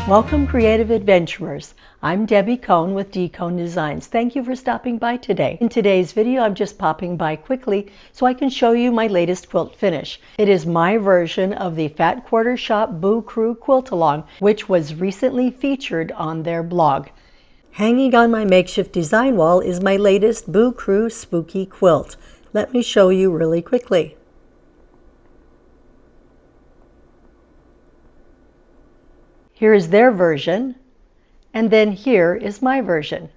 Welcome, creative adventurers. I'm DKohn with DKohn Designs. Thank you for stopping by today. In today's video, I'm just popping by quickly so I can show you my latest quilt finish. It is my version of the Fat Quarter Shop Boo Crew Quilt Along, which was recently featured on their blog. Hanging on my makeshift design wall is my latest Boo Crew Spooky Quilt. Let me show you really quickly. Here is their version, and then here is my version.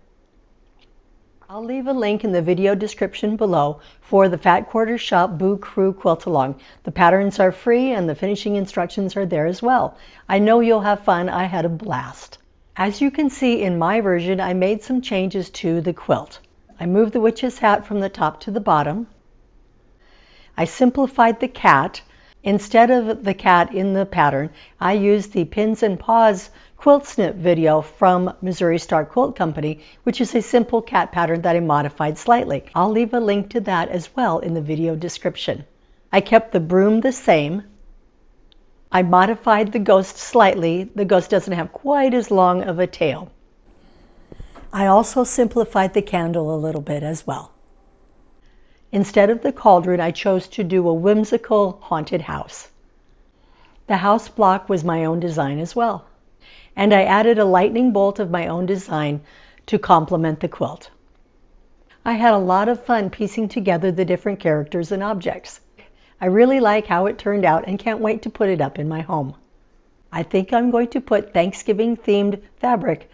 I'll leave a link in the video description below for the Fat Quarter Shop Boo Crew Quilt Along. The patterns are free and the finishing instructions are there as well. I know you'll have fun. I had a blast. As you can see in my version, I made some changes to the quilt. I moved the witch's hat from the top to the bottom. I simplified the cat. Instead of the cat in the pattern, I used the Pins and Paws quilt snip video from Missouri Star Quilt Company, which is a simple cat pattern that I modified slightly. I'll leave a link to that as well in the video description. I kept the broom the same. I modified the ghost slightly. The ghost doesn't have quite as long of a tail. I also simplified the candle a little bit as well. Instead of the cauldron, I chose to do a whimsical haunted house. The house block was my own design as well. And I added a lightning bolt of my own design to complement the quilt. I had a lot of fun piecing together the different characters and objects. I really like how it turned out and can't wait to put it up in my home. I think I'm going to put Thanksgiving themed fabric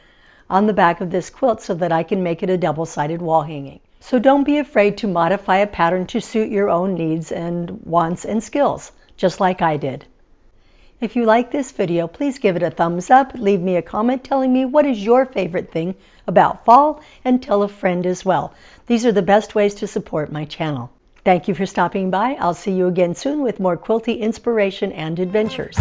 on the back of this quilt so that I can make it a double-sided wall hanging. So don't be afraid to modify a pattern to suit your own needs and wants and skills, just like I did. If you like this video, please give it a thumbs up, leave me a comment telling me what is your favorite thing about fall, and tell a friend as well. These are the best ways to support my channel. Thank you for stopping by. I'll see you again soon with more quilty inspiration and adventures.